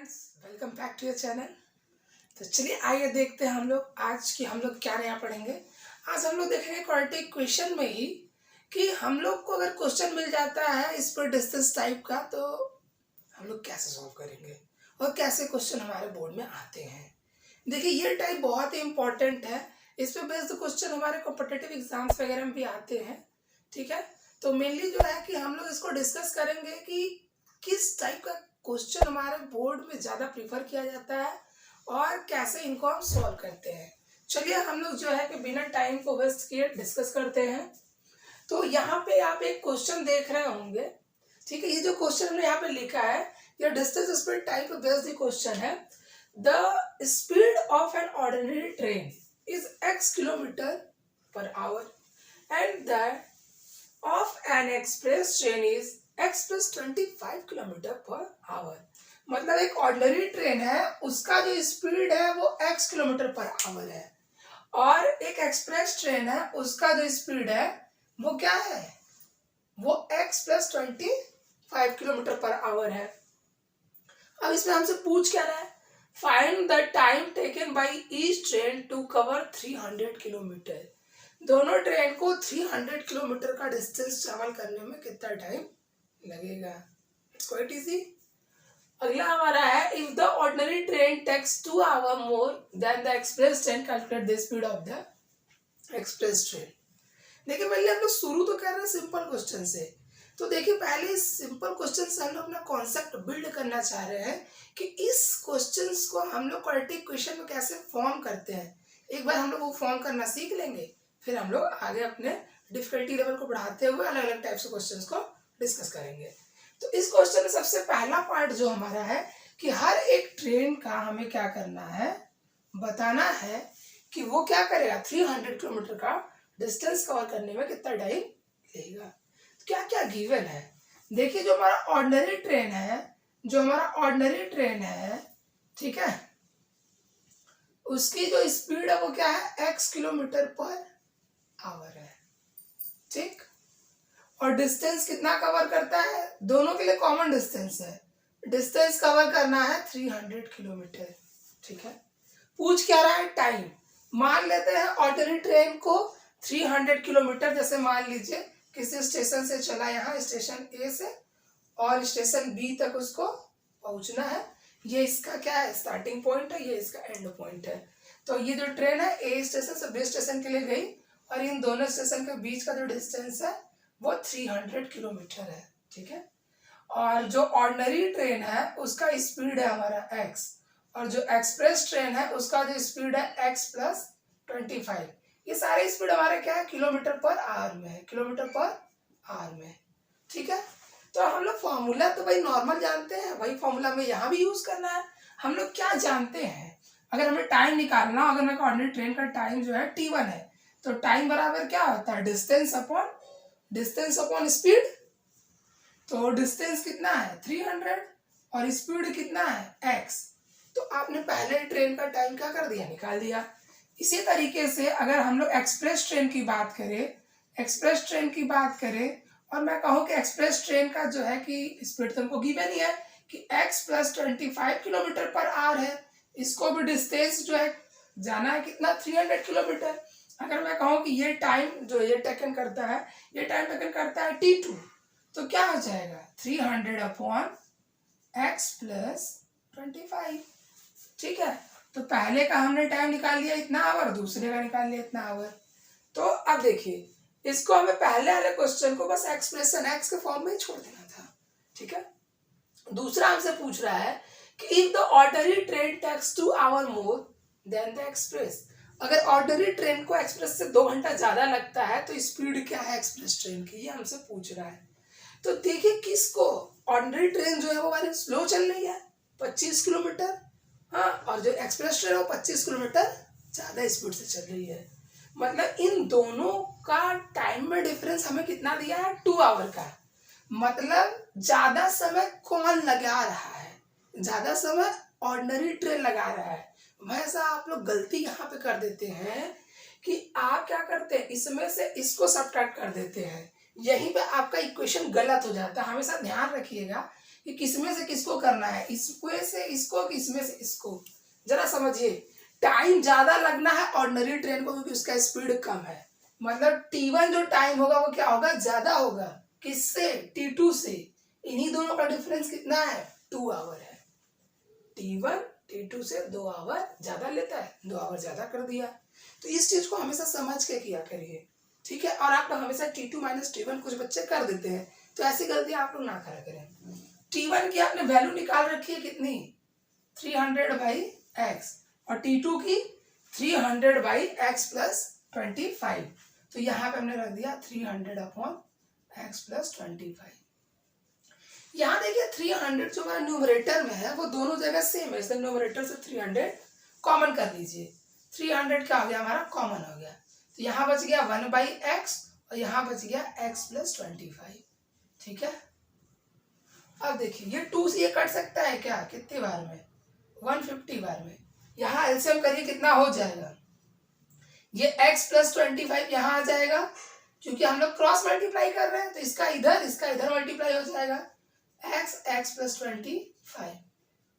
Friends, welcome back to your channel. तो चलिए आइए देखते हैं हम लोग आज की हम लोग क्या नया पढ़ेंगे। आज हम लोग देखेंगे क्वाड्रेटिक क्वेश्चन में ही कि हम लोग को अगर क्वेश्चन मिल जाता है इस पर डिस्टेंस टाइप का तो हम लोग कैसे सॉल्व करेंगे और कैसे क्वेश्चन हमारे बोर्ड में आते हैं। देखिए ये टाइप बहुत ही इंपॉर्टेंट है, इस पर बेस्ड क्वेश्चन हमारे कॉम्पिटिटिव एग्जाम्स वगैरह में भी आते हैं। ठीक है, तो मेनली जो है कि हम लोग इसको डिस्कस करेंगे कि किस टाइप का क्वेश्चन हमारे बोर्ड में ज़्यादा प्रीफर किया जाता है और कैसे इनको हम सॉल्व करते हैं। चलिए हम लोग जो है कि बिना टाइम को वेस्ट किए डिस्कस करते हैं। तो यहाँ पे आप एक क्वेश्चन देख रहे होंगे, ठीक है। ये जो क्वेश्चन हमने यहाँ पे लिखा है ये distance speed type based question है। The speed of an ordinary train is x kilometre per hour and that of an express train is x + 25 kilometre per hour. मतलब एक ऑर्डिनरी ट्रेन है उसका जो स्पीड है वो x किलोमीटर पर आवर है और एक एक्सप्रेस ट्रेन है उसका जो स्पीड है वो क्या है, वो x + 25 किलोमीटर पर आवर है। अब इसमें हमसे पूछ क्या रहा है, find the time taken by each train to cover 300 kilometre. दोनों ट्रेन को 300 किलोमीटर का डिस्टेंस ट्रेवल करने में कितना टाइम लगेगा। It's quite easy. अगला हमारा है, if the ordinary train takes 2 hour more than the express train, calculate the speed of the express train. देखिए पहले हम लोग शुरू तो कर रहे हैं सिंपल क्वेश्चन से। तो देखिए पहले इस सिंपल क्वेश्चन से हम लोग अपना कॉन्सेप्ट बिल्ड करना चाह रहे हैं कि इस क्वेश्चंस को हम लोग क्वाड्रेटिक क्वेश्चन में कैसे फॉर्म करते हैं। एक बार हम लोग वो फॉर्म करना सीख लेंगे फिर हम लोग आगे अपने डिफिकल्टी लेवल को बढ़ाते हुए अलग अलग टाइप्स के क्वेश्चंस को डिस्कस करेंगे। तो इस क्वेश्चन में सबसे पहला पार्ट जो हमारा है कि हर एक ट्रेन का हमें क्या करना है, बताना है कि वो क्या करेगा 300 किलोमीटर का डिस्टेंस कवर करने में कितना टाइम लेगा। तो क्या क्या गिवन है, देखिए जो हमारा ऑर्डिनरी ट्रेन है, ठीक है, उसकी जो स्पीड है वो क्या है x किलोमीटर पर आवर है। ठीक, और डिस्टेंस कितना कवर करता है, दोनों के लिए कॉमन डिस्टेंस है, डिस्टेंस कवर करना है 300 किलोमीटर। ठीक है, पूछ क्या रहा है, टाइम। मान लेते हैं ऑर्डिनरी ट्रेन को 300 किलोमीटर, जैसे मान लीजिए किसी स्टेशन से चला यहाँ स्टेशन ए से और स्टेशन बी तक उसको पहुंचना है। ये इसका क्या है, स्टार्टिंग पॉइंट है, ये इसका एंड पॉइंट है। तो ये जो ट्रेन है ए स्टेशन से बी स्टेशन के लिए गई और इन दोनों स्टेशन के बीच का जो डिस्टेंस है वो 300 किलोमीटर है। ठीक है, और जो ऑर्डिनरी ट्रेन है उसका स्पीड है हमारा x और जो एक्सप्रेस ट्रेन है उसका जो स्पीड है x + 25। ये सारे स्पीड हमारे क्या है, किलोमीटर पर आवर में है, किलोमीटर पर आवर में। ठीक है, तो हम लोग फॉर्मूला तो भाई नॉर्मल जानते हैं, वही फॉर्मूला में यहाँ भी यूज करना है। हम लोग क्या जानते हैं, अगर हमें टाइम निकालना, अगर मैं ऑर्डिनरी ट्रेन का टाइम जो है t1 है तो टाइम बराबर क्या होता है, डिस्टेंस अपॉन स्पीड। तो डिस्टेंस कितना है 300 और स्पीड कितना है x। तो आपने पहले ट्रेन का टाइम क्या कर दिया, निकाल दिया। इसी तरीके से अगर हम लोग एक्सप्रेस ट्रेन की बात करें और मैं कहूँ कि एक्सप्रेस ट्रेन का जो है कि स्पीड तुमको गिवन ही है कि x + 25 किलोमीटर पर आवर है, इसको भी डिस्टेंस जो है जाना है कितना 300 किलोमीटर। अगर मैं कहूँ कि ये टाइम जो ये टेकन करता है, ये टाइम टेकन करता है t2, तो क्या हो जाएगा 300/x + 25। ठीक है, तो पहले का हमने टाइम निकाल लिया इतना आवर, दूसरे का निकाल लिया इतना आवर। तो अब देखिए इसको हमें पहले वाले क्वेश्चन को बस एक्सप्रेशन x के फॉर्म में ही छोड़ देना था। ठीक है, दूसरा हमसे पूछ रहा है कि if the ordinary train takes 2 hour more than the express. अगर ऑर्डिनरी ट्रेन को एक्सप्रेस से 2 घंटा ज्यादा लगता है तो स्पीड क्या है एक्सप्रेस ट्रेन की, ये हमसे पूछ रहा है। तो देखिए किसको, ऑर्डिनरी ट्रेन जो है वो हमारी स्लो चल रही है 25 किलोमीटर, हाँ, और जो एक्सप्रेस ट्रेन है वो 25 किलोमीटर ज्यादा स्पीड से चल रही है। मतलब इन दोनों का टाइम में डिफरेंस हमें कितना दिया है, 2 आवर का। मतलब ज्यादा समय कौन लगा रहा है, ज्यादा समय ऑर्डिनरी ट्रेन लगा रहा है। वैसा आप लोग गलती यहाँ पे कर देते हैं कि आप क्या करते हैं, इसमें से इसको सब्ट्रैक्ट कर देते हैं, यहीं पे आपका इक्वेशन गलत हो जाता है। हमेशा ध्यान रखिएगा कि किसमें से किसको करना है, इसमें से इसको कि इसमें से इसको। जरा समझिए, टाइम ज्यादा लगना है ऑर्डिनरी ट्रेन को क्योंकि उसका स्पीड कम है, मतलब T1 जो टाइम होगा वो क्या होगा, ज्यादा होगा। किससे, T2 से। इन्हीं दोनों का डिफरेंस कितना है, 2 आवर है। T1 T2 से 2 आवर ज्यादा लेता है, 2 आवर ज्यादा कर दिया। तो इस चीज को हमेशा समझ के किया करिए, ठीक है। और आप लोग हमेशा T2 माइनस T1 कुछ बच्चे कर देते हैं, तो ऐसी गलती आप लोग ना करा करें। T1 की आपने वैल्यू निकाल रखी है कितनी, 300/x, और T2 की 300/x प्लस 25। तो यहाँ पे हमने रख दिया 300/x प्लस 25। यहाँ देखिए 300 जो हमारा न्यूमरेटर में है वो दोनों जगह सेम है, इसलिए न्यूमरेटर से 300 कॉमन कर लीजिए। 300 क्या हो गया हमारा, कॉमन हो गया। तो यहाँ बच गया 1/x और यहाँ बच गया x प्लस 25, ठीक है। अब देखिए ये 2 से ये कट सकता है क्या, कितनी बार में, 150 बार में। यहाँ एलसीएम करिए कितना हो जाएगा, ये x प्लस 25 यहाँ आ जाएगा, क्योंकि हम लोग क्रॉस मल्टीप्लाई कर रहे हैं तो इसका इधर मल्टीप्लाई हो जाएगा, x प्लस 25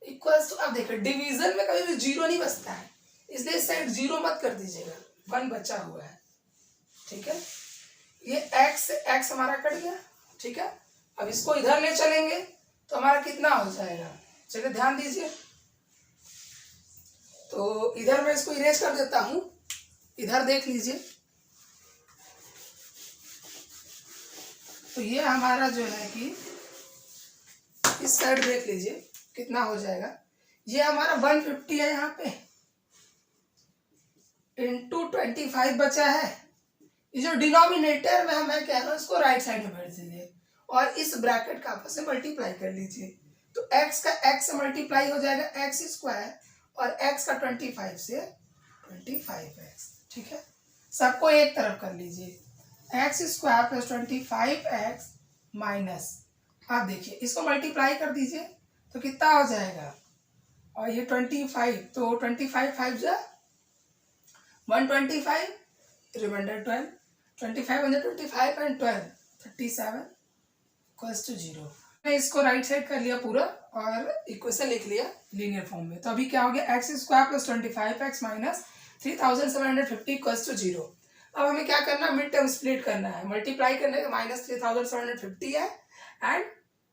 इक्वल्स टू। अब देखिए डिवीजन में कभी भी जीरो नहीं बचता है, इसलिए इस साइड जीरो मत कर दीजिएगा, 1 बचा हुआ है, ठीक है। ये x हमारा कट गया, ठीक है। अब इसको इधर ले चलेंगे तो हमारा कितना हो जाएगा, चलिए ध्यान दीजिए। तो इधर मैं इसको इरेज कर देता हूं, इधर देख लीजिए। तो ये हमारा जो है कि इस साइड देख लीजिए कितना हो जाएगा, ये हमारा 150 है यहाँ पे, इंटू 25 बचा है। ये जो डिनोमिनेटर में मैं कह रहा हूँ इसको राइट साइड में भेज दीजिए और इस ब्रैकेट का आपस में मल्टीप्लाई कर लीजिए। तो x का x से मल्टीप्लाई हो जाएगा x स्क्वायर और x का 25 से 25x, ठीक है। सबको एक तरफ कर लीजिए, x square plus 25x minus, आप देखिए इसको मल्टीप्लाई कर दीजिए तो कितना हो जाएगा, और ये 25, तो 25 5 जा 125, रिमाइंडर 12, 25 25 एंड 12 37 इक्वल्स टू 0। मैं इसको राइट साइड कर लिया पूरा और इक्वेशन लिख लिया लीनियर फॉर्म में। तो अभी क्या हो गया, x square plus 25x minus 3750 equals to 0। अब हमें क्या करना है, मिड टर्म स्प्लिट करना है, मल्टीप्लाई करने का माइनस 3750 है एंड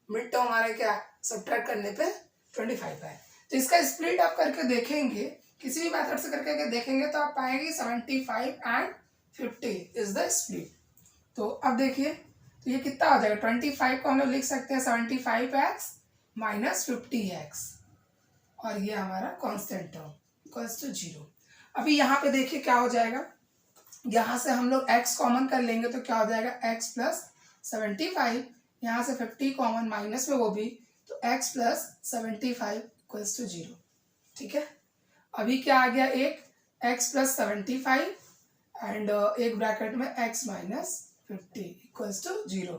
मिड टर्म हमारा क्या सब्ट्रैक्ट करने पे 25 है। तो इसका स्प्लिट आप करके देखेंगे, किसी भी मेथड से करके देखेंगे तो आप पाएंगे 75 एंड 50 इज द स्प्लिट। तो अब देखिए तो ये कितना हो जाएगा, 25 को हम लोग लिख सकते हैं 75x माइनस 50x और ये हमारा कांस्टेंट टर्म इक्वल्स टू 0। अभी यहाँ पे देखिए क्या हो जाएगा, यहाँ से हम लोग x कॉमन कर लेंगे तो क्या हो जाएगा x प्लस 75, यहाँ से 50 कॉमन माइनस में वो भी, तो x प्लस 75 इक्वल्स टू 0, ठीक है। अभी क्या आ गया, एक x प्लस 75 एंड एक ब्रैकेट में x माइनस 50 इक्वल्स टू 0।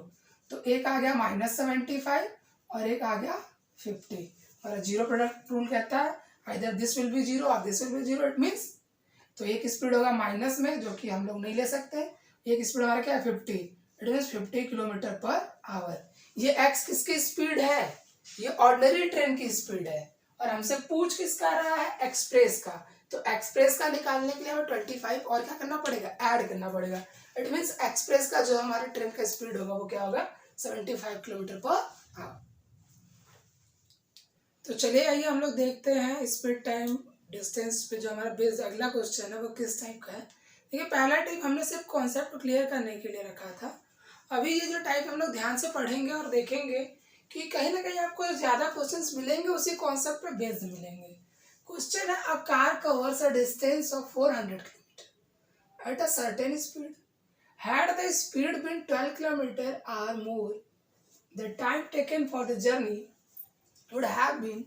तो एक आ गया माइनस 75 और एक आ गया 50, और जीरो प्रोडक्ट रूल कहता है आइदर दिस विल बी 0 और this will B 0, it means तो एक स्पीड होगा माइनस में जो कि हम लोग नहीं ले सकते, एक स्पीड हमारा क्या है 50, it means 50 kilometre per our. ये x किसकी स्पीड है, ये ऑर्डिनरी ट्रेन की स्पीड है, और हमसे पूछ किसका रहा है, एक्सप्रेस का। तो एक्सप्रेस का निकालने के लिए हमें 25 और क्या करना पड़ेगा, ऐड करना पड़ेगा। इट मीन्स एक्सप्रेस का जो हमारे ट्रेन का स्पीड होगा वो क्या होगा, 75 किलोमीटर पर आवर। तो चलिए आइए हम लोग देखते हैं स्पीड टाइम डिस्टेंस पे जो हमारा बेस अगला क्वेश्चन है वो किस टाइप का है। देखिए पहला टाइप हमने सिर्फ कॉन्सेप्ट को क्लियर करने के लिए रखा था। अभी ये जो टाइप हम लोग ध्यान से पढ़ेंगे और देखेंगे कि कहीं ना कहीं आपको ज़्यादा क्वेश्चंस मिलेंगे उसी कॉन्सेप्ट पे बेस्ड मिलेंगे। क्वेश्चन है, a car covers a distance of 400 kilometre at a certain speed, had the speed been 12 kilometer or more, the time taken for the journey would have been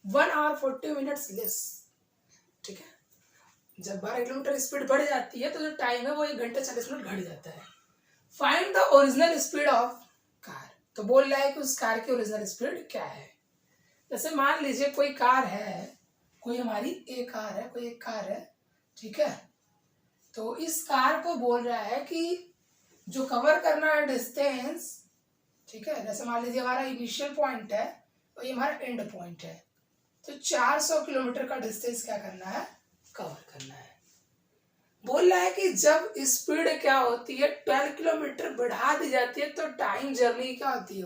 1 hour 40 minutes less, ठीक है। जब 12 kilometre speed बढ़ जाती है तो जो time है वो 1 घंटा 40 मिनट घट जाता है। Find the original speed of car, तो बोल रहा है कि उस कार की ओरिजिनल स्पीड क्या है। जैसे मान लीजिए कोई कार है, कोई हमारी एक कार है, कोई एक कार है, ठीक है। तो इस कार को बोल रहा है कि जो कवर करना है डिस्टेंस ठीक है। जैसे मान लीजिए हमारा इनिशियल पॉइंट है और ये हमारा एंड पॉइंट है, तो 400 किलोमीटर का डिस्टेंस क्या करना है, कवर करना है। बोल रहा है कि जब स्पीड क्या होती है 12 किलोमीटर बढ़ा दी जाती है तो टाइम जर्नी क्या होती है,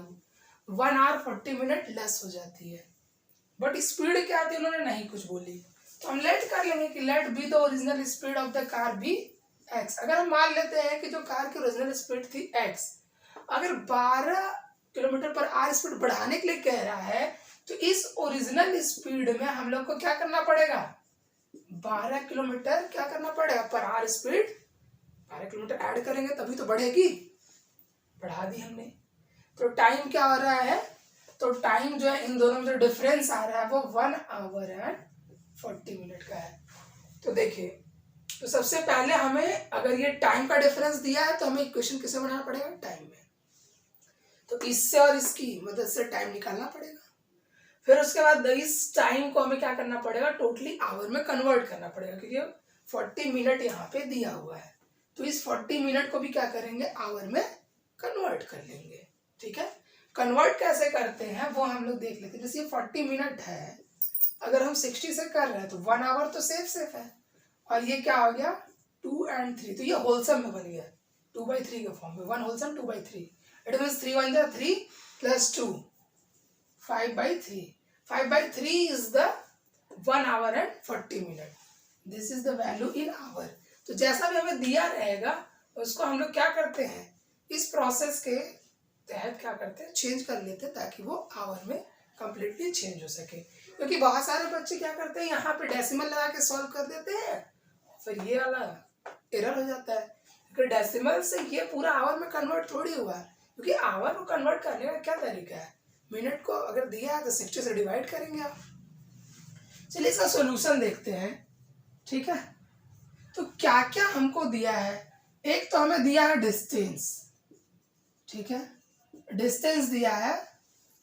1 आवर 40 मिनट लेस हो जाती है। बट स्पीड क्या आती है उन्होंने नहीं कुछ बोली, तो हम लेट कर लेंगे कि let be the original speed of the car be x. अगर हम मान लेते हैं कि जो कार की ओरिजिनल स्पीड थी एक्स, अगर 12 किलोमीटर पर आवर स्पीड बढ़ाने के लिए कह रहा है तो इस ओरिजिनल स्पीड में हम लोग को क्या करना पड़ेगा, 12 किलोमीटर क्या करना पड़ेगा per hour speed, 12 kilometre add करेंगे तभी तो बढ़ेगी, बढ़ा दी हमने। तो टाइम क्या हो रहा है, तो टाइम जो है इन दोनों में जो डिफरेंस आ रहा है वो 1 आवर एंड 40 मिनट का है। तो देखिए, तो सबसे पहले हमें अगर ये टाइम का डिफरेंस दिया है तो हमें इक्वेशन किसे बनाना पड़ेगा, टाइम में। तो इससे और इसकी मदद से टाइम निकालना पड़ेगा। फिर उसके बाद इस टाइम को हमें क्या करना पड़ेगा, टोटली आवर में कन्वर्ट करना पड़ेगा, क्योंकि 40 मिनट यहाँ पे दिया हुआ है। तो इस 40 मिनट को भी क्या करेंगे, आवर में कन्वर्ट कर लेंगे। ठीक है, कन्वर्ट कैसे करते हैं वो हम लोग देख लेते हैं। जैसे ये 40 मिनट है, अगर हम 60 से कर रहे हैं तो 1 आवर तो सेफ है। और ये क्या हो गया 2 and 3, तो ये होलसम में बन गया 2/3 के फॉर्म में, 1 होलसम 2/3। इट मीन्स 3 1 जा 3 plus 2 5/3। 5/3 is the 1 hour and 40 minute. This is the value in hour. तो जैसा भी हमें दिया रहेगा उसको हम लोग क्या करते हैं, इस प्रोसेस के तहत क्या करते हैं, चेंज कर लेते हैं ताकि वो आवर में कंप्लीटली चेंज हो सके। क्योंकि बहुत सारे बच्चे क्या करते हैं, यहाँ पे डेसिमल लगा के सॉल्व कर देते हैं, फिर ये वाला एरर हो जाता है। क्योंकि डेसिमल से ये पूरा आवर में कन्वर्ट थोड़ी हुआ, क्योंकि आवर को कन्वर्ट करने का क्या तरीका है, मिनट को अगर दिया है तो 60 से डिवाइड करेंगे आप। चलिए इसका सॉल्यूशन देखते हैं। ठीक है, तो क्या क्या हमको दिया है, एक तो हमें दिया है डिस्टेंस। ठीक है, डिस्टेंस दिया है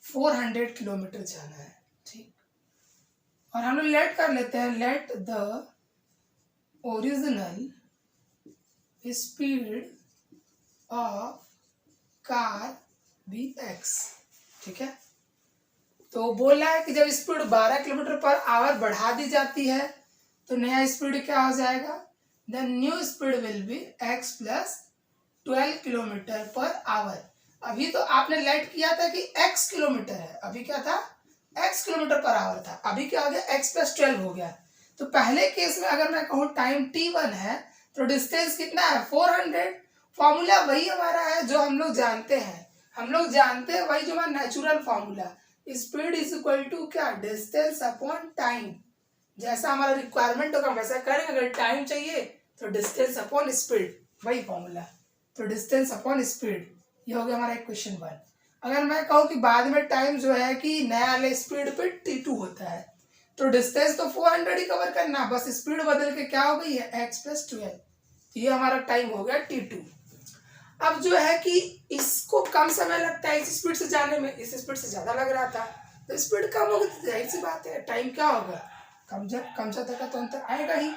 400 किलोमीटर जाना है। ठीक, और हम लोग लेट कर लेते हैं, let the original speed of car be x. ठीक है, तो बोला है कि जब स्पीड 12 किलोमीटर पर आवर बढ़ा दी जाती है तो नया स्पीड क्या हो जाएगा, the new speed will be x plus 12 kilometre per our. अभी तो आपने लेट किया था कि x किलोमीटर है, अभी क्या था x किलोमीटर पर आवर था, अभी क्या हो गया x प्लस 12 हो गया। तो पहले केस में अगर मैं कहूँ टाइम t1 है तो डिस्टेंस कितना है 400। फॉर्मूला वही हमारा है जो हम लोग जानते हैं, वही जो हमारा natural formula, speed is equal to क्या, डिस्टेंस अपॉन टाइम। जैसा हमारा रिक्वायरमेंट होगा वैसा करेंगे, अगर टाइम चाहिए तो डिस्टेंस अपॉन स्पीड, वही फॉर्मूला। तो डिस्टेंस अपॉन स्पीड, ये हो गया हमारा इक्वेशन 1। अगर मैं कहूँ कि बाद में टाइम जो है कि नया वाले स्पीड पे t2 होता है तो डिस्टेंस तो 400 ही कवर करना, बस स्पीड बदल के क्या हो गई है x प्लस 12। तो ये हमारा टाइम हो गया t2। अब जो है कि इसको कम समय लगता है इस स्पीड से जाने में, इस स्पीड से ज़्यादा लग रहा था, तो स्पीड कम होगी तो जाहिर सी बात है टाइम क्या होगा, कम ज़्यादा का तो अंतर आएगा ही।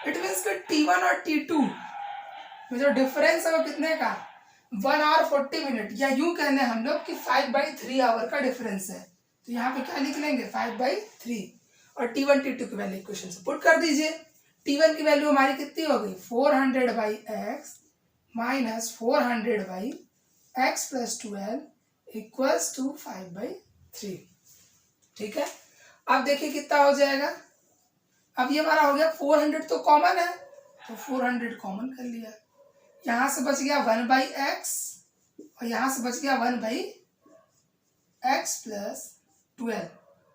इट मीन्स कि t1 और t2 में जो डिफरेंस है वो कितने का, 1 आवर 40 मिनट, या यूं कहने हम लोग कि 5/3 आवर का डिफरेंस है। तो यहाँ पे क्या लिख लेंगे 5/3, और t1 t2 की वैल्यू इक्वेशन से पुट कर दीजिए। t1 की वैल्यू हमारी कितनी हो गई 400/x minus 400/x plus 12 equals to 5/3। ठीक है, अब देखिए कितना हो जाएगा, अब ये हमारा हो गया 400 तो कॉमन है तो 400 कॉमन कर लिया, यहाँ से बच गया 1/x और यहाँ से बच गया 1/x प्लस 12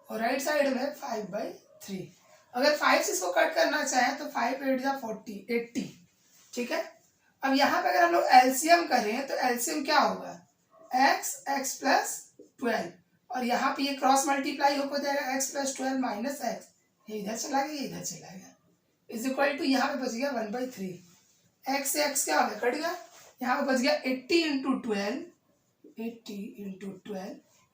और राइट साइड में 5/3। अगर 5 से इसको कट करना चाहे तो 5 8 जा 40 80। ठीक है, अब यहाँ पे अगर हम लोग एलसीएम करें तो एलसीएम क्या होगा x प्लस 12, और यहाँ पे ये क्रॉस मल्टीप्लाई हो जाएगा x प्लस 12 माइनस एक्स, ये इधर चला गया ये इधर चला गया, इज इक्वल टू यहाँ पे बच गया 1/3। x से x क्या हो गया कट गया, यहाँ पे बच गया 80 इंटू 12,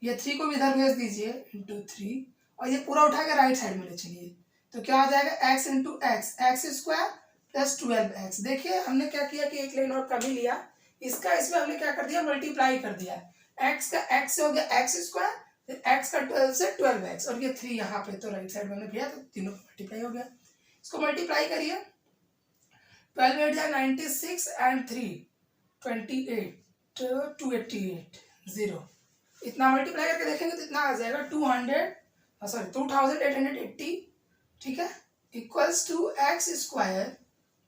ये 3 को भी इधर भेज दीजिए इंटू 3, और ये पूरा उठा के राइट साइड में ले चलिए, तो क्या हो जाएगा x into x square plus 12x। देखिए हमने क्या किया कि एक लाइन और कम ही लिया, इसका इसमें हमने क्या कर दिया मल्टीप्लाई कर दिया, एक्स का एक्स से हो गया एक्स स्क्वायर, फिर एक्स का 12 से 12x, और ये 3 यहाँ पे तो राइट साइड में भैया, तो तीनों मल्टीप्लाई हो गया। इसको मल्टीप्लाई करिए, 12 8 जाए 96 एंड 3 28, 288 0, इतना मल्टीप्लाई करके देखेंगे तो इतना आ जाएगा 2880, ठीक है, equals to x square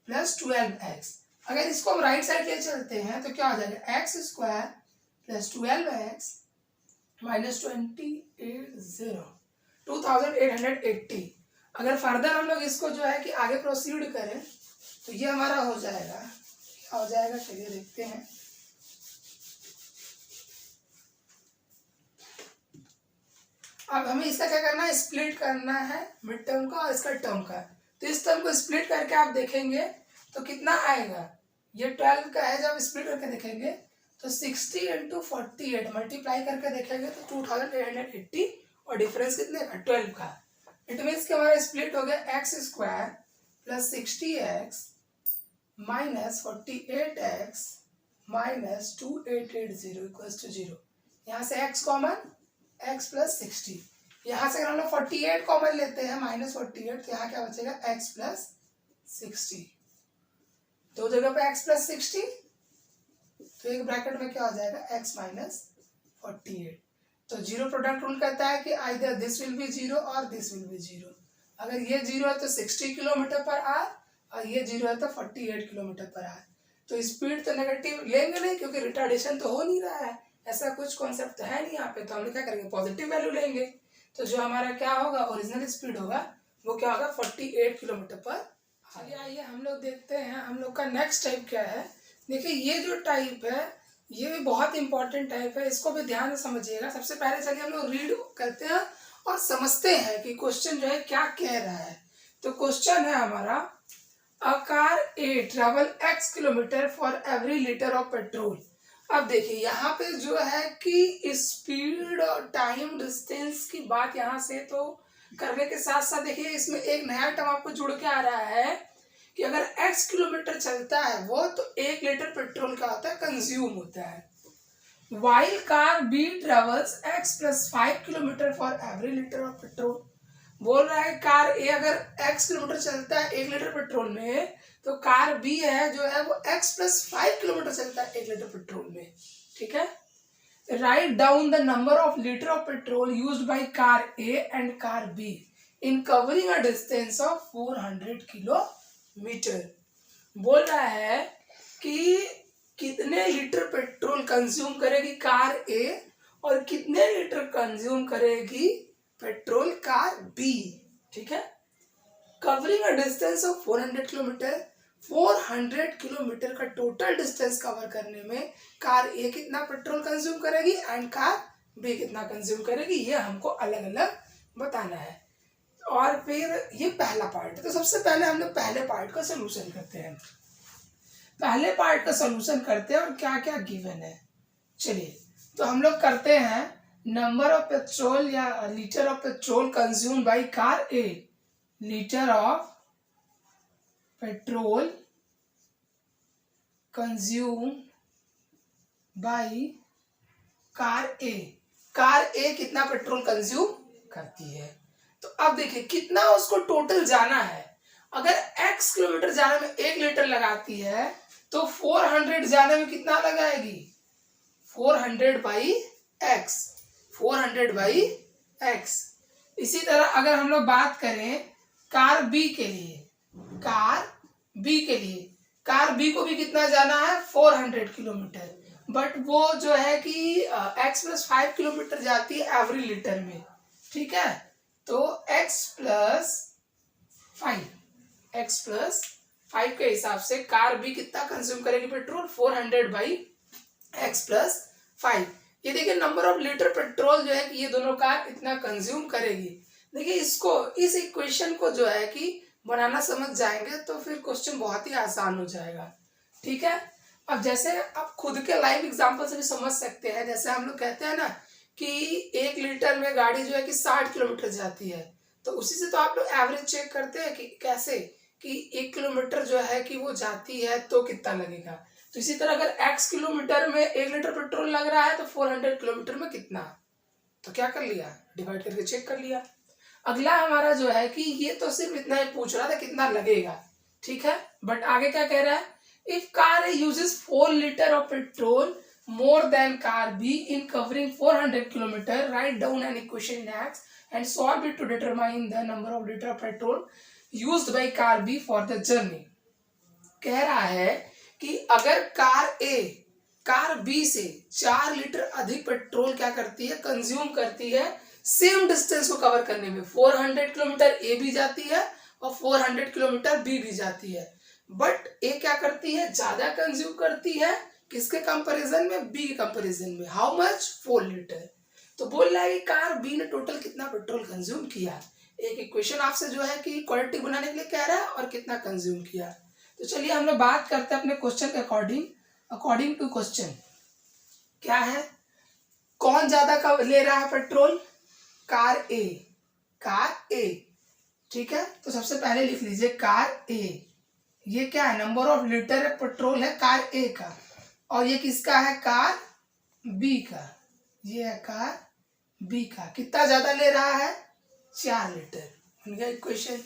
plus 12x। अगर इसको हम राइट साइड ले चलते हैं तो क्या हो जाएगा, x square plus 12x minus 2880। अगर फर्दर हम लोग इसको जो है कि आगे प्रोसीड करें तो ये हमारा हो जाएगा, क्या हो जाएगा चलिए देखते हैं। अब हमें इसका क्या करना है, स्प्लिट करना है मिड टर्म का और इसका टर्म का। तो इस टर्म को स्प्लिट करके आप देखेंगे तो कितना आएगा, ये 12 का है, जब स्प्लिट करके देखेंगे तो 60 इंटू 48 मल्टीप्लाई करके देखेंगे तो 2880, और डिफरेंस कितने का, 12 का। इट मीन्स कि हमारा स्प्लिट हो गया x square plus 60x minus 48x minus 2880 equals to 0। यहाँ से x कॉमन, x प्लस 60, यहाँ से अगर हम लोग 48 कॉमन लेते हैं माइनस 48, तो यहाँ क्या बचेगा x प्लस 60, दो जगह पे x प्लस 60, तो एक ब्रैकेट में क्या हो जाएगा x माइनस 48। तो जीरो प्रोडक्ट रूल कहता है कि either this will be zero और दिस विल बी जीरो। अगर ये जीरो है तो 60 किलोमीटर पर आवर, और ये जीरो है तो 48 किलोमीटर पर आवर। तो स्पीड तो नेगेटिव लेंगे नहीं, क्योंकि रिटार्डेशन तो हो नहीं रहा है, ऐसा कुछ कॉन्सेप्ट तो है नहीं यहाँ पे, तो हम लोग क्या करेंगे, पॉजिटिव वैल्यू लेंगे। तो जो हमारा क्या होगा, ओरिजिनल स्पीड होगा वो क्या होगा, 48 किलोमीटर पर। चलिए आइए हम लोग देखते हैं हम लोग का नेक्स्ट टाइप क्या है। देखिए ये जो टाइप है ये भी बहुत इंपॉर्टेंट टाइप है, इसको भी ध्यान से समझिएगा। सबसे पहले चलिए हम लोग रीड करते हैं और समझते हैं कि क्वेश्चन जो है क्या कह रहा है। तो क्वेश्चन है हमारा, a car A travel x kilometre for every litre of petrol. अब देखिए यहाँ पे जो है कि स्पीड और टाइम डिस्टेंस की बात यहाँ से तो करने के साथ साथ देखिए इसमें एक नया टर्म आपको जुड़ के आ रहा है कि अगर x किलोमीटर चलता है वो, तो 1 लीटर पेट्रोल का होता है, कंज्यूम होता है। While car B travels x plus 5 kilometre for every litre of petrol. बोल रहा है कार ए अगर x किलोमीटर चलता है 1 लीटर पेट्रोल में, तो कार बी है जो है वो x प्लस 5 किलोमीटर चलता है 1 लीटर पेट्रोल में, ठीक है। Write down the number of litre of petrol used by car A and car be in covering a distance of 400 kilometre. बोल रहा है कि कितने लीटर पेट्रोल कंज्यूम करेगी कार ए और कितने लीटर कंज्यूम करेगी पेट्रोल कार बी, ठीक है। Covering a distance of 400 kilometre, 400 kilometre का टोटल डिस्टेंस कवर करने में कार ए कितना पेट्रोल कंज्यूम करेगी एंड कार बी कितना कंज्यूम करेगी, ये हमको अलग अलग बताना है। और फिर ये पहला पार्ट है, तो सबसे पहले हम लोग पहले पार्ट का सोल्यूशन करते हैं। पहले पार्ट का सोल्यूशन करते हैं और क्या क्या गिवन है, चलिए तो हम लोग करते हैं। नंबर ऑफ पेट्रोल या litre of petrol consume by car A, litre of petrol consume by car A, car A कितना पेट्रोल कंज्यूम करती है। तो अब देखिए कितना उसको टोटल जाना है। अगर x किलोमीटर जाने में 1 लीटर लगाती है तो 400 जाने में कितना लगाएगी, 400 बाई x, 400 बाई x। इसी तरह अगर हम लोग बात करें कार बी के लिए, कार बी के लिए, कार बी को भी कितना जाना है 400 किलोमीटर, बट वो जो है कि x प्लस 5 किलोमीटर जाती है एवरी लीटर में, ठीक है। तो x प्लस 5 के हिसाब से कार बी कितना कंज्यूम करेगी पेट्रोल, 400 बाई x प्लस 5। ये देखिए नंबर ऑफ लीटर पेट्रोल जो है कि ये दोनों कार इतना कंज्यूम करेगी। देखिए इसको, इस इक्वेशन को जो है कि बनाना समझ जाएंगे तो फिर क्वेश्चन बहुत ही आसान हो जाएगा, ठीक है। अब जैसे आप खुद के लाइव एग्जांपल से भी समझ सकते हैं, जैसे हम लोग कहते हैं ना कि 1 लीटर में गाड़ी जो है कि 60 किलोमीटर जाती है, तो उसी से तो आप लोग एवरेज चेक करते हैं कि कैसे कि 1 किलोमीटर जो है कि वो जाती है तो कितना लगेगा। तो इसी तरह अगर x किलोमीटर में 1 लीटर पेट्रोल लग रहा है तो 400 किलोमीटर में कितना, तो क्या कर लिया, डिवाइड करके चेक कर लिया। अगला हमारा जो है कि ये तो सिर्फ इतना ही पूछ रहा था कितना लगेगा, ठीक है, बट आगे क्या कह रहा है, if car A uses 4 litre of petrol more than car B in covering 400 kilometer, write down an equation in X and solve it to determine the number of liter of petrol used by car B for the journey। कह रहा है कि अगर car B से 4 litre अधिक petrol क्या करती है, कंज्यूम करती है सेम डिस्टेंस को कवर करने में, 400 किलोमीटर ए भी जाती है और 400 किलोमीटर बी भी जाती है, बट ए क्या करती है, ज्यादा कंज्यूम करती है किसके कंपैरिजन में, बी के कंपैरिजन में, हाउ मच, 4 लीटर। तो बोल रहा है कि कार बी ने टोटल कितना पेट्रोल कंज्यूम किया। एक इक्वेशन आपसे जो है कि क्वालिटी बनाने के लिए कह रहा है और कितना कंज्यूम किया। तो चलिए हम लोग बात करते हैं अपने क्वेश्चन के अकॉर्डिंग टू क्वेश्चन क्या है, कौन ज्यादा का ले रहा है पेट्रोल, कार ए, ठीक है। तो सबसे पहले लिख लीजिए कार ए, ये क्या है, नंबर ऑफ लीटर पेट्रोल है कार ए का, और ये किसका है, कार बी का, ये है कार बी का, कितना ज्यादा ले रहा है, 4 लीटर। बन गया इक्वेशन,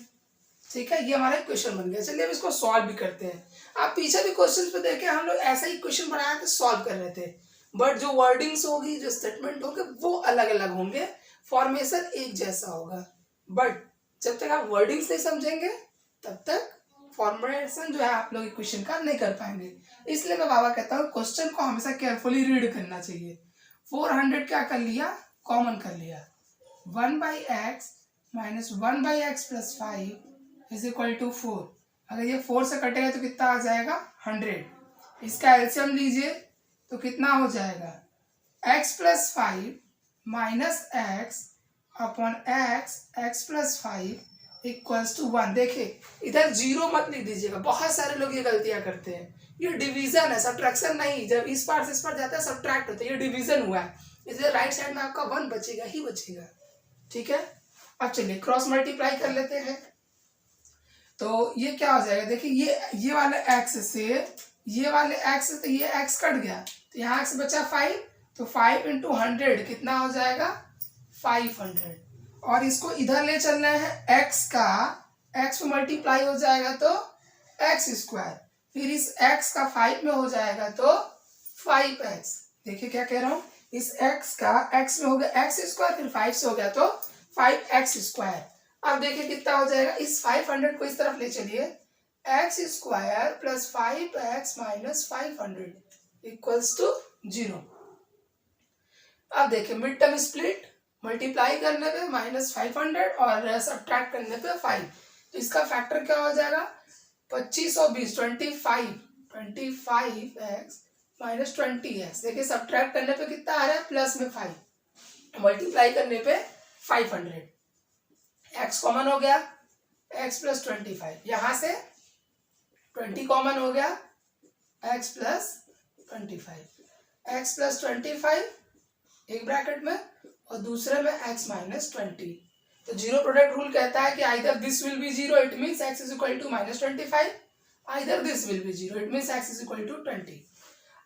ठीक है, ये हमारा इक्वेशन बन गया। चलिए अब इसको सॉल्व भी करते हैं। आप पीछे भी क्वेश्चन पे देखें, हम लोग ऐसा ही इक्वेशन बनाया थे, सॉल्व कर रहे थे, बट जो वर्डिंग्स होगी, जो स्टेटमेंट होंगे वो अलग अलग होंगे, फॉर्मेशन एक जैसा होगा, बट जब तक आप वर्डिंग्स नहीं समझेंगे तब तक फॉर्मुलेशन जो है आप लोग इक्वेशन का नहीं कर पाएंगे। इसलिए मैं बाबा कहता हूँ क्वेश्चन को हमेशा केयरफुली रीड करना चाहिए। 400 क्या कर लिया, कॉमन कर लिया, 1/x minus 1/x plus 5 is equal to 4। अगर ये 4 से कटेगा तो कितना आ जाएगा, 100। इसका एलसीएम लीजिए तो कितना हो जाएगा, x plus 5 minus x upon x plus 5 equals to 1। देखिए इधर जीरो मत लिख दीजिएगा, बहुत सारे लोग ये गलतियां करते हैं, ये डिवीजन है, सब्ट्रैक्शन नहीं। जब इस पार से इस पार जाता है सब्ट्रैक्ट होता है, ये डिवीजन हुआ है, इसलिए राइट साइड में आपका 1 बचेगा ही बचेगा, ठीक है। अब चलिए क्रॉस मल्टीप्लाई कर लेते हैं, तो ये क्या हो जाएगा, देखिए ये वाले x से ये वाले x से तो ये x कट गया, तो यहाँ x बचा 5, तो 5 × 100 कितना हो जाएगा, 500। और इसको इधर ले चलना है, x का x में मल्टीप्लाई हो जाएगा तो x², फिर इस x का 5 में हो जाएगा तो 5x। देखिए क्या कह रहा हूँ, इस x का x में हो गया x², फिर 5 से हो गया तो 5x²। अब देखिए कितना हो जाएगा, इस 500 को इस तरफ ले चलिए, x² plus 5x minus 500 equals to 0। अब देखिए मिड टर्म स्प्लिट, मल्टीप्लाई करने पे -500 और सब्ट्रैक्ट करने पे 5, तो इसका फैक्टर क्या हो जाएगा, 25 और 20 25x माइनस 20x। देखिए सब्ट्रैक्ट करने पे कितना आ रहा है, प्लस में 5, मल्टीप्लाई करने पे 500, x कॉमन हो गया, x प्लस 25, यहाँ से 20 कॉमन हो गया, x प्लस 25 एक ब्रैकेट में और दूसरे में x माइनस 20। तो जीरो प्रोडक्ट रूल कहता है कि either this will be zero, it means x is equal to -25, either this will be zero, it means x is equal to 20।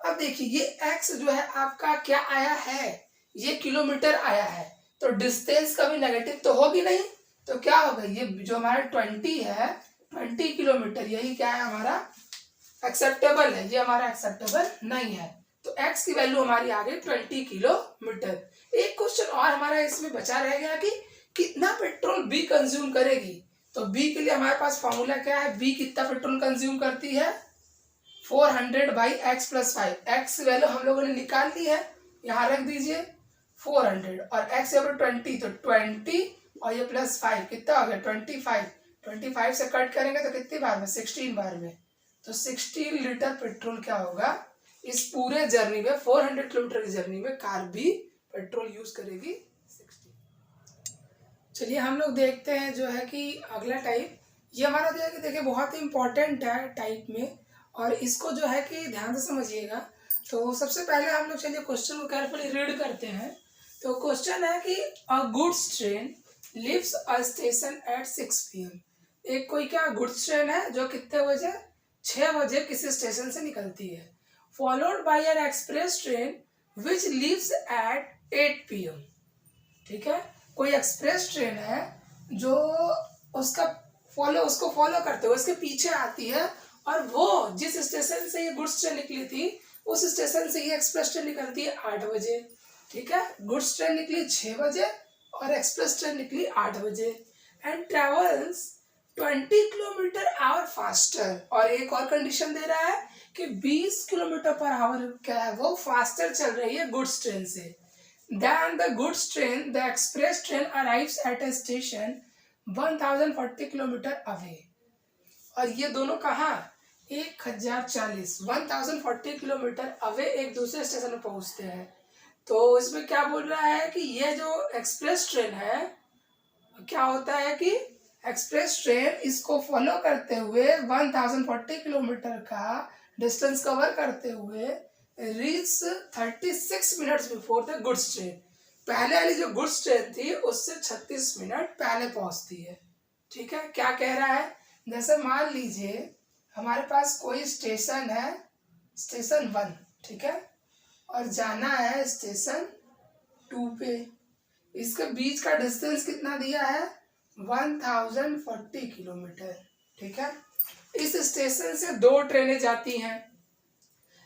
अब देखिए ये x जो है आपका क्या आया है, ये किलोमीटर आया है, तो डिस्टेंस कभी नेगेटिव तो होगी नहीं, तो क्या होगा, ये जो हमारा 20 है, 20 किलोमीटर, यही क्या है हमारा एक्सेप्टेबल है, ये हमारा एक्सेप्टेबल नहीं है, तो x की वैल्यू हमारी आ गई 20 किलोमीटर। एक क्वेश्चन और हमारा इसमें बचा रह गया कि कितना पेट्रोल B कंज्यूम करेगी, तो B के लिए हमारे पास फॉर्मूला क्या है, B कितना पेट्रोल कंज्यूम करती है, 400/x प्लस 5। x की वैल्यू हम लोगों ने निकाल ली है, यहाँ रख दीजिए 400 और x यहाँ पर 20, तो 20 और ये प्लस 5 कितना हो गया, 25 से कट करेंगे तो कितनी बार में, 16 बार में, तो 16 लीटर पेट्रोल क्या होगा इस पूरे जर्नी में, 400 किलोमीटर की जर्नी में कार भी पेट्रोल यूज करेगी 60। चलिए हम लोग देखते हैं जो है कि अगला टाइप, ये हमारा जो है कि देखिए बहुत ही इंपॉर्टेंट है टाइप में, और इसको जो है कि ध्यान से समझिएगा। तो सबसे पहले हम लोग चलिए क्वेश्चन को केयरफुली रीड करते हैं। तो क्वेश्चन है कि अ goods train leaves a station at 6 PM। एक कोई क्या गुड्स ट्रेन है जो कितने बजे, 6 बजे किसी स्टेशन से निकलती है, followed by an express train which leaves at 8 p.m. ठीक है, कोई एक्सप्रेस ट्रेन है जो उसको फॉलो करते हुए उसके पीछे आती है, और वो जिस स्टेशन से ये गुड्स ट्रेन निकली थी उस स्टेशन से ये एक्सप्रेस ट्रेन निकलती है 8 बजे। ठीक है, गुड्स ट्रेन निकली 6 बजे और एक्सप्रेस ट्रेन निकली 8 बजे। And travels 20 kilometre our faster, और एक और कंडीशन दे रहा है कि 20 किलोमीटर पर आवर क्या है वो फास्टर चल रही है गुड्स ट्रेन से। Then the goods train, the express train arrives at a station 1040 kilometre away. और ये दोनों कहाँ, 1040 किलोमीटर अवे एक दूसरे स्टेशन में पहुंचते हैं। तो इसमें क्या बोल रहा है कि ये जो एक्सप्रेस ट्रेन है, क्या होता है कि एक्सप्रेस ट्रेन इसको फॉलो करते हुए 1040 किलोमीटर का डिस्टेंस कवर करते हुए reach 36 minutes before the goods train. पहले वाली जो गुड्स ट्रेन थी उससे 36 मिनट पहले पहुंचती है। ठीक है, क्या कह रहा है, जैसे मान लीजिए हमारे पास कोई स्टेशन है, स्टेशन 1, ठीक है, और जाना है स्टेशन 2 पे। इसके बीच का डिस्टेंस कितना दिया है, 1040 किलोमीटर। ठीक है, इस स्टेशन से 2 ट्रेनें जाती हैं,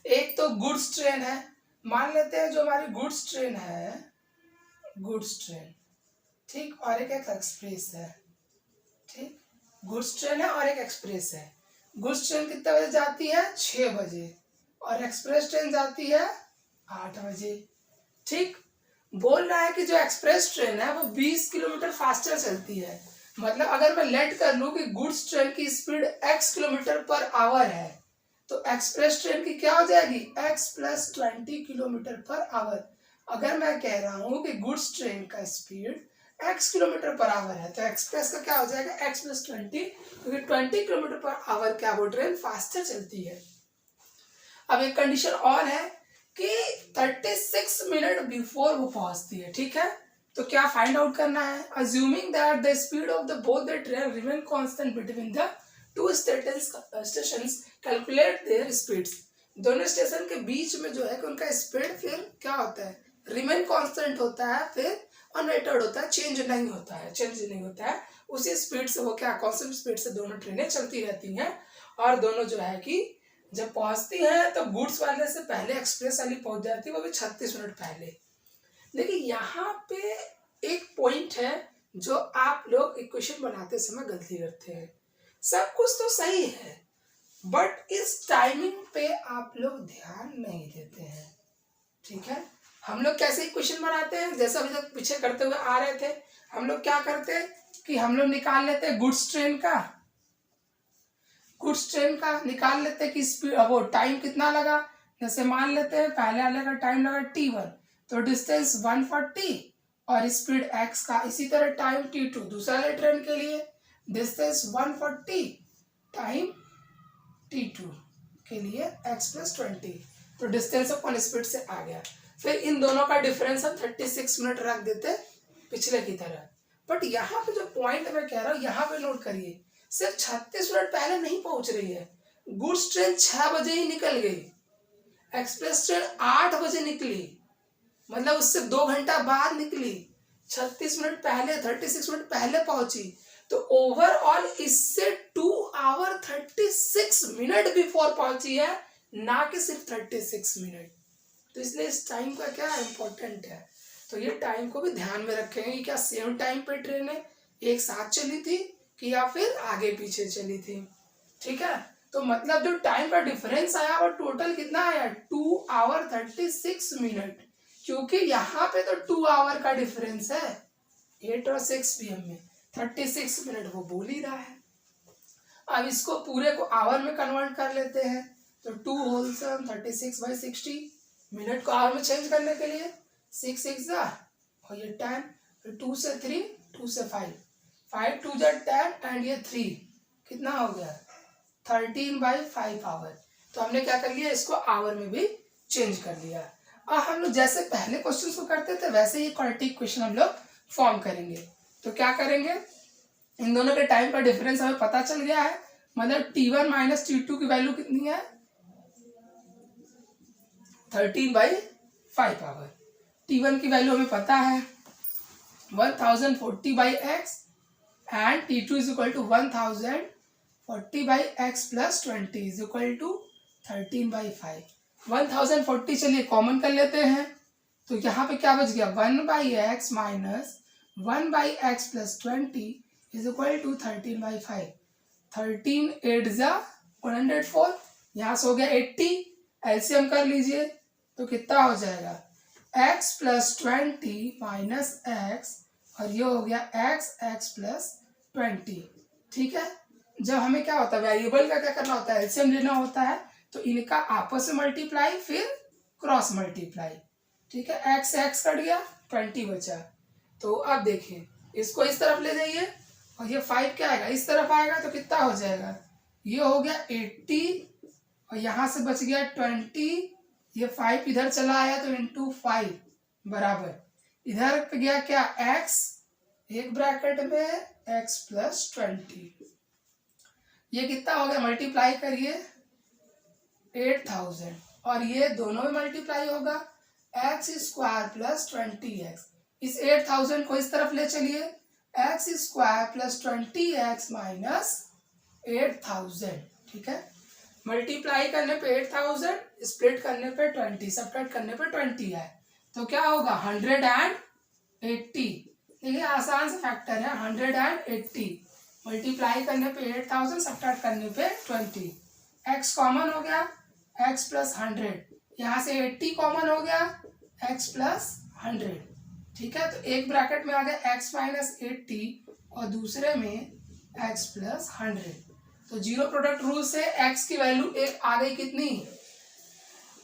एक तो गुड्स ट्रेन है, मान लेते हैं जो हमारी गुड्स ट्रेन है, गुड्स ट्रेन, ठीक, और एक एक्सप्रेस है। ठीक, गुड्स ट्रेन है और एक एक्सप्रेस है। गुड्स ट्रेन कितने बजे जाती है, 6 बजे, और एक्सप्रेस ट्रेन जाती है 8 बजे। ठीक, बोल रहा है कि जो एक्सप्रेस ट्रेन है वो 20 किलोमीटर फास्टर चलती है। मतलब अगर मैं लेट कर लूँ कि गुड्स ट्रेन की speed x kilometre per our है, तो एक्सप्रेस ट्रेन की क्या हो जाएगी, x + 20 किलोमीटर पर आवर। अगर मैं कह रहा हूँ कि गुड्स ट्रेन का speed x kilometre per our है, तो एक्सप्रेस का क्या हो जाएगा, x + 20, क्योंकि 20 किलोमीटर पर आवर क्या वो ट्रेन फास्टर चलती है। अब एक कंडीशन और है कि 36 मिनट बिफोर वो पहुंचती है। ठीक है, तो क्या फाइंड आउट करना है, assuming that the speed of the both the train remain constant between the 2 stations, calculate their speeds. दोनों स्टेशन के बीच में जो है कि उनका स्पीड फिर क्या होता है, रिमेन कांस्टेंट होता है, फिर अनअल्टर्ड होता है, चेंज नहीं होता है, उसी स्पीड से वो क्या कांस्टेंट स्पीड से दोनों ट्रेनें चलती रहती हैं। और दोनों जो है कि जब पहुंचती है तो गुड्स वाले से पहले एक्सप्रेस वाली पहुंच जाती है, वो भी 36 मिनट पहले। लेकिन यहाँ पे एक पॉइंट है जो आप लोग इक्वेशन बनाते समय गलती करते हैं। सब कुछ तो सही है, बट इस टाइमिंग पे आप लोग ध्यान नहीं देते हैं। ठीक है, हम लोग कैसे इक्वेशन बनाते हैं, जैसा अभी तक पीछे करते हुए आ रहे थे, हम लोग क्या करते हैं कि हम लोग निकाल लेते हैं गुड्स ट्रेन का निकाल लेते हैं कि स्पीड, वो टाइम कितना लगा। जैसे मान लेते हैं पहले वाले का टाइम लगा t1, तो डिस्टेंस 140 और स्पीड x का। इसी तरह टाइम t2 दूसरा वाले ट्रेन के लिए, डिस्टेंस 140 टाइम t2 के लिए x + 20, तो डिस्टेंस अपन स्पीड से आ गया। फिर इन दोनों का डिफरेंस हम 36 मिनट रख देते पिछले की तरह। बट यहाँ पे जो पॉइंट मैं कह रहा हूँ यहाँ पे नोट करिए, सिर्फ 36 मिनट पहले नहीं पहुंच रही है। गुड्स ट्रेन 6 बजे ही निकल गई, एक्सप्रेस ट्रेन 8 बजे निकली, मतलब उससे 2 घंटा बाद निकली, 36 मिनट पहले 36 मिनट पहले पहुंची। तो ओवरऑल इससे 2 आवर 36 मिनट बिफोर पहुंची है, ना कि सिर्फ 36 मिनट। तो इसलिए इस टाइम का क्या इम्पोर्टेंट है, तो ये टाइम को भी ध्यान में रखेंगे कि क्या सेम टाइम पे ट्रेनें एक साथ चली थी कि या फिर आगे पीछे चली थी। ठीक है, तो मतलब जो टाइम का डिफरेंस आया वो टोटल कितना आया, 2 आवर 36 मिनट, क्योंकि यहाँ पे तो 2 आवर का डिफरेंस है, 8 और 6 PM में 36 मिनट वो बोल ही रहा है। अब इसको पूरे को आवर में कन्वर्ट कर लेते हैं, तो 2 होल 36/60, मिनट को आवर में चेंज करने के लिए 6 6 और ये 10, 2 से 3, 2 से 5, 5 2 10 एंड ये 3 कितना हो गया, 13/5 आवर। तो हमने क्या कर लिया, इसको आवर में भी चेंज कर लिया। अब हम लोग जैसे पहले क्वेश्चन को करते थे वैसे ही क्वाड्रेटिक इक्वेशन हम लोग फॉर्म करेंगे। तो क्या करेंगे, इन दोनों के टाइम का डिफरेंस हमें पता चल गया है, मतलब t1 - t2 की वैल्यू कितनी है, 13/5 आवर। T1 की वैल्यू हमें पता है 1040/x and T2 is equal to 1040/x plus 20 is equal to 13/5। 1040 चलिए कॉमन कर लेते हैं, तो यहाँ पे क्या बच गया 1/x minus 1/x plus 20 is equal to 13/5। 13 8 जा 104, यहाँ से हो गया 80, एलसीएम कर लीजिए तो कितना हो जाएगा x प्लस 20 माइनस एक्स और ये हो गया x प्लस 20। ठीक है, जब हमें क्या होता है वेरिएबल का क्या करना होता है एलसीएम लेना होता है, तो इनका आपस में मल्टीप्लाई फिर क्रॉस मल्टीप्लाई। ठीक है, x कट गया 20 बचा। तो अब देखिए इसको इस तरफ ले जाइए और ये 5 क्या आएगा इस तरफ आएगा तो कितना हो जाएगा, ये हो गया 80 और यहाँ से बच गया 20, ये 5 इधर चला आया तो इंटू 5 बराबर इधर गया क्या x एक ब्रैकेट में x प्लस 20, ये कितना हो गया मल्टीप्लाई करिए 8000 और ये दोनों में मल्टीप्लाई होगा x स्क्वायर प्लस 20x। इस 8000 को इस तरफ ले चलिए x square plus 20x minus 8000। ठीक है, मल्टीप्लाई करने पे 8000, स्प्लिट करने पे 20, सब्ट्रैक्ट करने पे 20 है तो क्या होगा 180। देखिए आसान से फैक्टर है 180, मल्टीप्लाई करने पे 8000, सब्ट्रैक्ट करने पे 20। x कॉमन हो गया x प्लस 100, यहाँ से 80 कॉमन हो गया x प्लस 100। ठीक है, तो एक ब्रैकेट में आ गया x माइनस 80 और दूसरे में x प्लस 100। तो जीरो प्रोडक्ट रूल से x की वैल्यू एक आ गई कितनी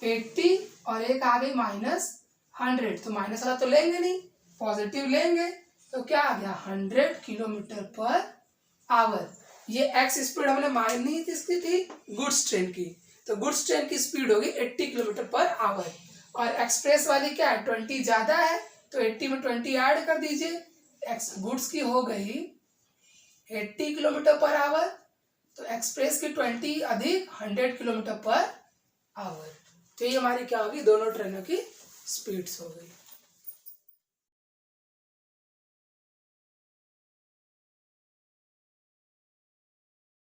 80 और एक आ गई माइनस 100, तो माइनस वाला तो लेंगे नहीं पॉजिटिव लेंगे, तो क्या आ गया 100 किलोमीटर पर आवर। ये x स्पीड हमने मानी किसकी थी गुड्स ट्रेन की, तो गुड्स ट्रेन की स्पीड होगी 80 किलोमीटर पर आवर और एक्सप्रेस वाली क्या है 20 ज्यादा है तो 80 में 20 ऐड कर दीजिए, एक्स गुड्स की हो गई 80 किलोमीटर पर आवर तो एक्सप्रेस की 20 अधिक 100 किलोमीटर पर आवर। तो ये हमारी क्या होगी दोनों ट्रेनों की स्पीड्स हो गई।